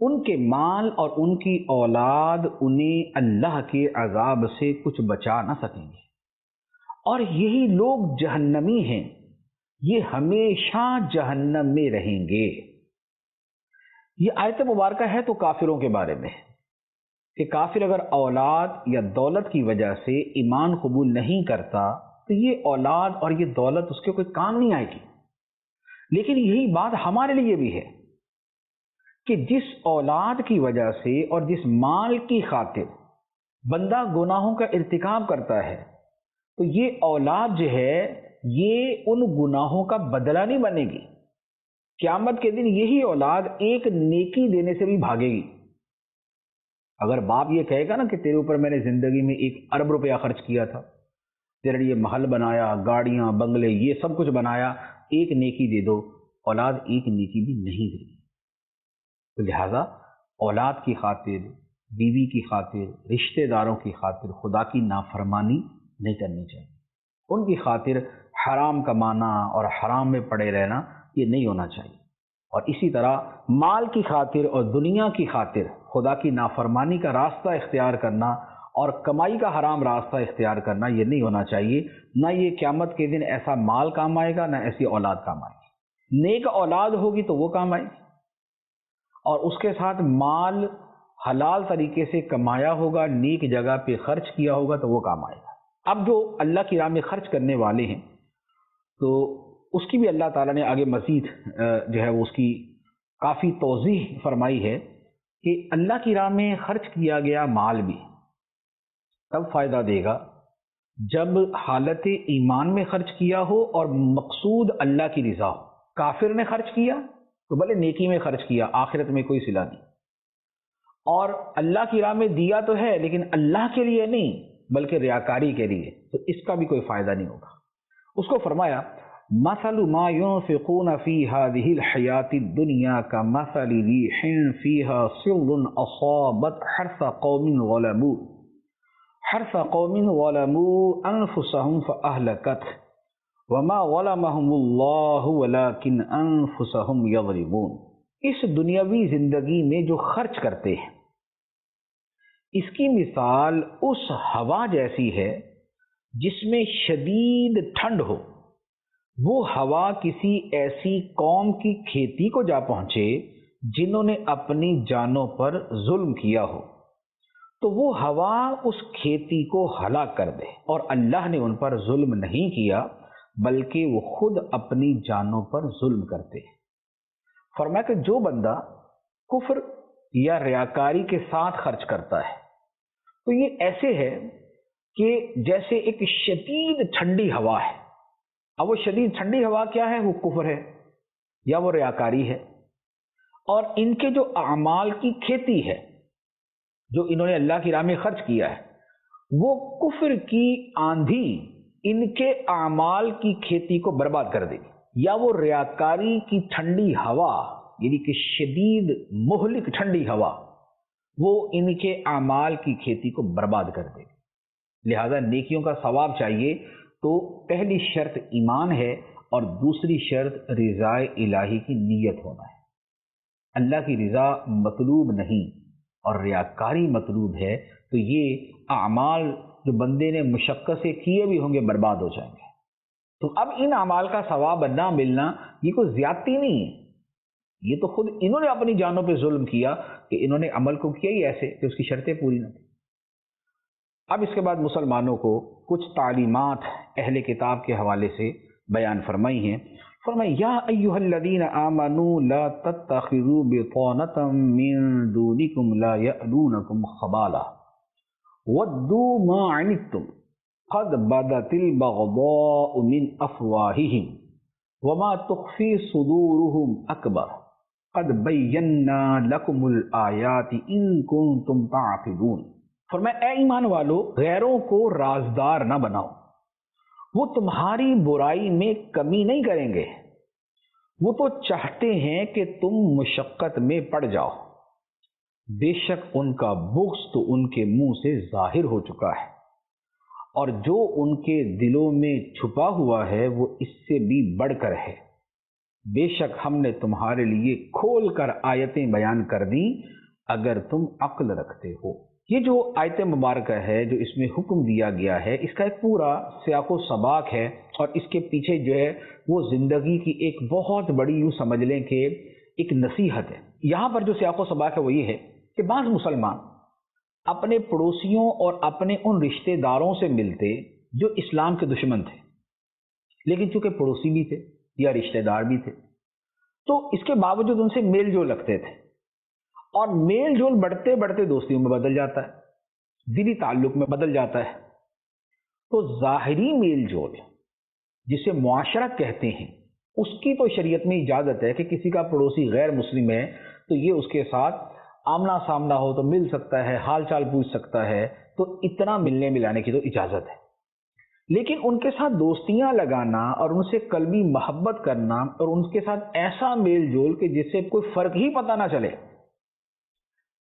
ان کے مال اور ان کی اولاد انہیں اللہ کے عذاب سے کچھ بچا نہ سکیں گے، اور یہی لوگ جہنمی ہیں، یہ ہمیشہ جہنم میں رہیں گے۔ یہ آیت مبارکہ ہے تو کافروں کے بارے میں کہ کافر اگر اولاد یا دولت کی وجہ سے ایمان قبول نہیں کرتا تو یہ اولاد اور یہ دولت اس کے کوئی کام نہیں آئے گی. لیکن یہی بات ہمارے لیے بھی ہے کہ جس اولاد کی وجہ سے اور جس مال کی خاطر بندہ گناہوں کا ارتکاب کرتا ہے تو یہ اولاد جو ہے یہ ان گناہوں کا بدلہ نہیں بنے گی. قیامت کے دن یہی اولاد ایک نیکی دینے سے بھی بھاگے گی. اگر باپ یہ کہے گا نا کہ تیرے اوپر میں نے زندگی میں 1 ارب روپیہ خرچ کیا تھا، تیرے لیے محل بنایا، گاڑیاں، بنگلے، یہ سب کچھ بنایا، ایک نیکی دے دو، اولاد ایک نیکی بھی نہیں دے گی. تو لہذا اولاد کی خاطر، بیوی کی خاطر، رشتہ داروں کی خاطر خدا کی نافرمانی نہیں کرنی چاہیے. ان کی خاطر حرام کمانا اور حرام میں پڑے رہنا یہ نہیں ہونا چاہیے. اور اسی طرح مال کی خاطر اور دنیا کی خاطر خدا کی نافرمانی کا راستہ اختیار کرنا اور کمائی کا حرام راستہ اختیار کرنا یہ نہیں ہونا چاہیے. نہ یہ قیامت کے دن ایسا مال کام آئے گا، نہ ایسی اولاد کام آئے گی. نیک اولاد ہوگی تو وہ کام آئے گی، اور اس کے ساتھ مال حلال طریقے سے کمایا ہوگا، نیک جگہ پہ خرچ کیا ہوگا تو وہ کام آئے گا. اب جو اللہ کی راہ میں خرچ کرنے والے ہیں تو اس کی بھی اللہ تعالیٰ نے آگے مزید جو ہے اس کی کافی توضیح فرمائی ہے کہ اللہ کی راہ میں خرچ کیا گیا مال بھی تب فائدہ دے گا جب حالت ایمان میں خرچ کیا ہو اور مقصود اللہ کی رضا ہو. کافر نے خرچ کیا تو بھلے نیکی میں خرچ کیا، آخرت میں کوئی صلہ نہیں، اور اللہ کی راہ میں دیا تو ہے لیکن اللہ کے لیے نہیں بلکہ ریاکاری کے لیے، تو اس کا بھی کوئی فائدہ نہیں ہوگا. اس کو فرمایا مثل ما ينفقون في هذه الحياة الدنيا كمثل ريح فيها صر أصابت حرث قوم ظلموا أنفسهم فأهلكته وما ظلمهم الله ولكن أنفسهم يظلمون. اس دنیاوی زندگی میں جو خرچ کرتے ہیں اس کی مثال اس ہوا جیسی ہے جس میں شدید ٹھنڈ ہو. وہ ہوا کسی ایسی قوم کی کھیتی کو جا پہنچے جنہوں نے اپنی جانوں پر ظلم کیا ہو تو وہ ہوا اس کھیتی کو ہلاک کر دے، اور اللہ نے ان پر ظلم نہیں کیا بلکہ وہ خود اپنی جانوں پر ظلم کرتے ہیں. فرمایا کہ جو بندہ کفر یا ریاکاری کے ساتھ خرچ کرتا ہے تو یہ ایسے ہے کہ جیسے ایک شدید ٹھنڈی ہوا ہے. اب وہ شدید ٹھنڈی ہوا کیا ہے؟ وہ کفر ہے یا وہ ریاکاری ہے. اور ان کے جو اعمال کی کھیتی ہے جو انہوں نے اللہ کی راہ میں خرچ کیا ہے وہ کفر کی آندھی ان کے اعمال کی کھیتی کو برباد کر دے گی، یا وہ ریاکاری کی ٹھنڈی ہوا یعنی کہ شدید مہلک ٹھنڈی ہوا وہ ان کے اعمال کی کھیتی کو برباد کر دے گی. لہذا نیکیوں کا ثواب چاہیے تو پہلی شرط ایمان ہے اور دوسری شرط رضا الہی کی نیت ہونا ہے. اللہ کی رضا مطلوب نہیں اور ریاکاری مطلوب ہے تو یہ اعمال جو بندے نے مشقت سے کیے بھی ہوں گے برباد ہو جائیں گے. تو اب ان اعمال کا ثواب نہ ملنا یہ کوئی زیادتی نہیں ہے، یہ تو خود انہوں نے اپنی جانوں پہ ظلم کیا کہ انہوں نے عمل کو کیا ہی ایسے کہ اس کی شرطیں پوری نہ تھیں. اب اس کے بعد مسلمانوں کو کچھ تعلیمات اہل کتاب کے حوالے سے بیان فرمائی ہیں. فرمایا یا ایھا الذین آمنوا لا تتخذوا بطانة من دونکم لا یألونکم خبالا ودوا ما عنتم قد بدت البغضاء من افواہہم وما تخفی صدورہم اکبر قد بینا لکم الآیات ان کنتم تعقلون. فرمایا اے ایمان والو، غیروں کو رازدار نہ بناؤ، وہ تمہاری برائی میں کمی نہیں کریں گے، وہ تو چاہتے ہیں کہ تم مشقت میں پڑ جاؤ. بے شک ان کا بغض تو ان کے منہ سے ظاہر ہو چکا ہے اور جو ان کے دلوں میں چھپا ہوا ہے وہ اس سے بھی بڑھ کر ہے. بے شک ہم نے تمہارے لیے کھول کر آیتیں بیان کر دیں اگر تم عقل رکھتے ہو. یہ جو آیت مبارکہ ہے جو اس میں حکم دیا گیا ہے اس کا ایک پورا سیاق و سباق ہے، اور اس کے پیچھے جو ہے وہ زندگی کی ایک بہت بڑی یوں سمجھ لیں کہ ایک نصیحت ہے۔ یہاں پر جو سیاق و سباق ہے وہ یہ ہے کہ بعض مسلمان اپنے پڑوسیوں اور اپنے ان رشتہ داروں سے ملتے جو اسلام کے دشمن تھے، لیکن چونکہ پڑوسی بھی تھے یا رشتہ دار بھی تھے تو اس کے باوجود ان سے میل جول رکھتے تھے، اور میل جول بڑھتے بڑھتے دوستیوں میں بدل جاتا ہے، دلی تعلق میں بدل جاتا ہے۔ تو ظاہری میل جول جسے معاشرت کہتے ہیں، اس کی تو شریعت میں اجازت ہے کہ کسی کا پڑوسی غیر مسلم ہے تو یہ اس کے ساتھ آمنا سامنا ہو تو مل سکتا ہے، حال چال پوچھ سکتا ہے، تو اتنا ملنے ملانے کی تو اجازت ہے۔ لیکن ان کے ساتھ دوستیاں لگانا اور ان سے قلبی محبت کرنا اور ان کے ساتھ ایسا میل جول کہ جس سے کوئی فرق ہی پتہ نہ چلے،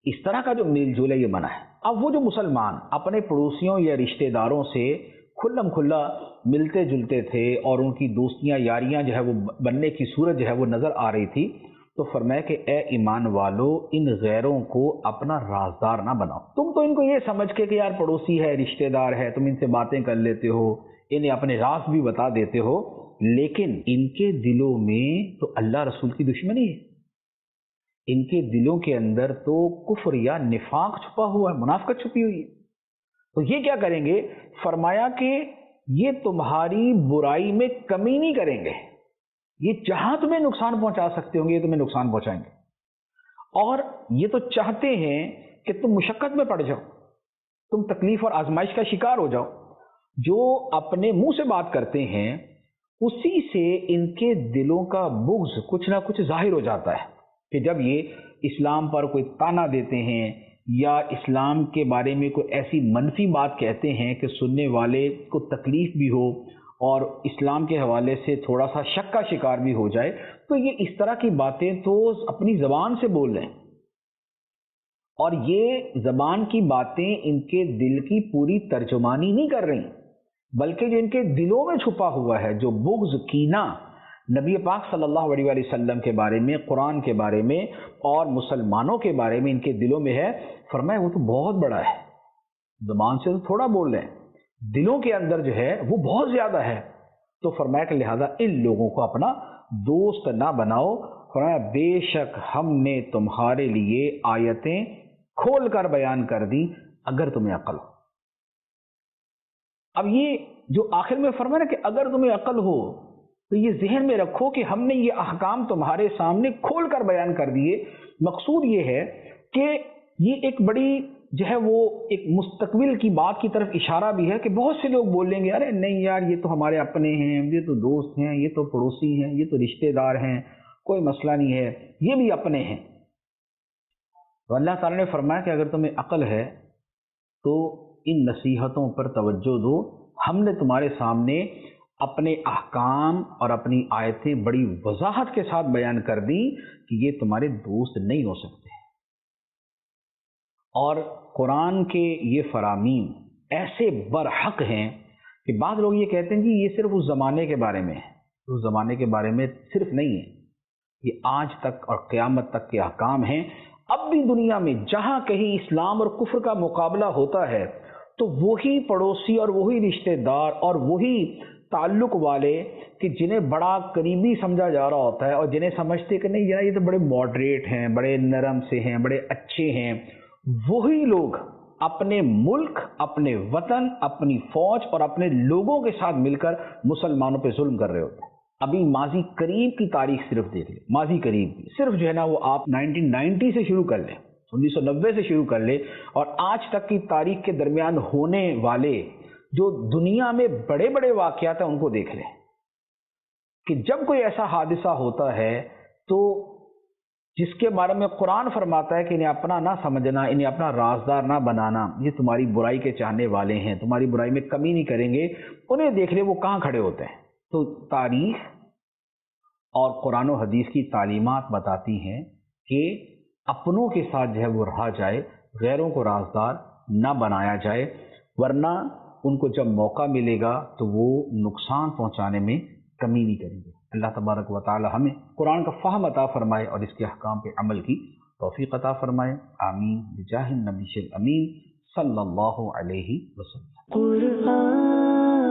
اس طرح کا جو میل جول ہے یہ منع ہے۔ اب وہ جو مسلمان اپنے پڑوسیوں یا رشتہ داروں سے کھلم کھلا ملتے جلتے تھے اور ان کی دوستیاں یاریاں جو ہے وہ بننے کی صورت جو ہے وہ نظر آ رہی تھی، تو فرمایا کہ اے ایمان والو، ان غیروں کو اپنا رازدار نہ بناؤ۔ تم تو ان کو یہ سمجھ کے کہ یار پڑوسی ہے، رشتہ دار ہے، تم ان سے باتیں کر لیتے ہو، انہیں اپنے راز بھی بتا دیتے ہو، لیکن ان کے دلوں میں تو اللہ رسول کی دشمنی ہے، ان کے دلوں کے اندر تو کفر یا نفاق چھپا ہوا ہے، منافقت چھپی ہوئی ہے۔ تو یہ کیا کریں گے؟ فرمایا کہ یہ تمہاری برائی میں کمی نہیں کریں گے، یہ جہاں تمہیں نقصان پہنچا سکتے ہوں گے یہ تمہیں نقصان پہنچائیں گے، اور یہ تو چاہتے ہیں کہ تم مشقت میں پڑ جاؤ، تم تکلیف اور آزمائش کا شکار ہو جاؤ۔ جو اپنے منہ سے بات کرتے ہیں اسی سے ان کے دلوں کا بغض کچھ نہ کچھ ظاہر ہو جاتا ہے، کہ جب یہ اسلام پر کوئی تانا دیتے ہیں یا اسلام کے بارے میں کوئی ایسی منفی بات کہتے ہیں کہ سننے والے کو تکلیف بھی ہو اور اسلام کے حوالے سے تھوڑا سا شک کا شکار بھی ہو جائے، تو یہ اس طرح کی باتیں تو اپنی زبان سے بول رہے ہیں، اور یہ زبان کی باتیں ان کے دل کی پوری ترجمانی نہیں کر رہی، بلکہ جو ان کے دلوں میں چھپا ہوا ہے، جو بغض، کینہ نبی پاک صلی اللہ علیہ وآلہ وسلم کے بارے میں، قرآن کے بارے میں اور مسلمانوں کے بارے میں ان کے دلوں میں ہے، فرمایا وہ تو بہت بڑا ہے، زبان سے تو تھوڑا بول رہے ہیں، دلوں کے اندر جو ہے وہ بہت زیادہ ہے۔ تو فرمایا کہ لہذا ان لوگوں کو اپنا دوست نہ بناؤ۔ فرمایا بے شک ہم نے تمہارے لیے آیتیں کھول کر بیان کر دی اگر تمہیں عقل ہو۔ اب یہ جو آخر میں فرمایا نا کہ اگر تمہیں عقل ہو، تو یہ ذہن میں رکھو کہ ہم نے یہ احکام تمہارے سامنے کھول کر بیان کر دیے۔ مقصود یہ ہے کہ یہ ایک بڑی جو ہے وہ ایک مستقبل کی بات کی طرف اشارہ بھی ہے کہ بہت سے لوگ بول لیں گے ارے نہیں یار یہ تو ہمارے اپنے ہیں، یہ تو دوست ہیں، یہ تو پڑوسی ہیں، یہ تو رشتہ دار ہیں، کوئی مسئلہ نہیں ہے، یہ بھی اپنے ہیں۔ تو اللہ تعالیٰ نے فرمایا کہ اگر تمہیں عقل ہے تو ان نصیحتوں پر توجہ دو، ہم نے تمہارے سامنے اپنے احکام اور اپنی آیتیں بڑی وضاحت کے ساتھ بیان کر دی کہ یہ تمہارے دوست نہیں ہو سکتے۔ اور قرآن کے یہ فرامین ایسے برحق ہیں کہ بعض لوگ یہ کہتے ہیں کہ یہ صرف اس زمانے کے بارے میں ہے، اس زمانے کے بارے میں صرف نہیں ہے، یہ آج تک اور قیامت تک کے احکام ہیں۔ اب بھی دنیا میں جہاں کہیں اسلام اور کفر کا مقابلہ ہوتا ہے تو وہی پڑوسی اور وہی رشتہ دار اور وہی تعلق والے کہ جنہیں بڑا قریبی سمجھا جا رہا ہوتا ہے اور جنہیں سمجھتے کہ نہیں یار یہ تو بڑے ماڈریٹ ہیں، بڑے نرم سے ہیں، بڑے اچھے ہیں، وہی لوگ اپنے ملک، اپنے وطن، اپنی فوج اور اپنے لوگوں کے ساتھ مل کر مسلمانوں پہ ظلم کر رہے ہوتے ہیں۔ ابھی ماضی قریب کی تاریخ صرف دیکھ لیں، ماضی قریب کی صرف جو ہے نا وہ آپ 1990 سے شروع کر لیں، 1990 سے شروع کر لیں اور آج تک کی تاریخ کے درمیان ہونے والے جو دنیا میں بڑے بڑے واقعات ہیں ان کو دیکھ لیں کہ جب کوئی ایسا حادثہ ہوتا ہے تو جس کے بارے میں قرآن فرماتا ہے کہ انہیں اپنا نہ سمجھنا، انہیں اپنا رازدار نہ بنانا، یہ تمہاری برائی کے چاہنے والے ہیں، تمہاری برائی میں کمی نہیں کریں گے، انہیں دیکھ لیں وہ کہاں کھڑے ہوتے ہیں۔ تو تاریخ اور قرآن و حدیث کی تعلیمات بتاتی ہیں کہ اپنوں کے ساتھ جو ہے وہ رہا جائے، غیروں کو رازدار نہ بنایا جائے، ورنہ ان کو جب موقع ملے گا تو وہ نقصان پہنچانے میں کمی نہیں کریں گے۔ اللہ تبارک و تعالی ہمیں قرآن کا فہم عطا فرمائے اور اس کے احکام پہ عمل کی توفیق عطا فرمائے، آمین بجاہ النبی الامین صلی اللہ علیہ وسلم۔ قرآن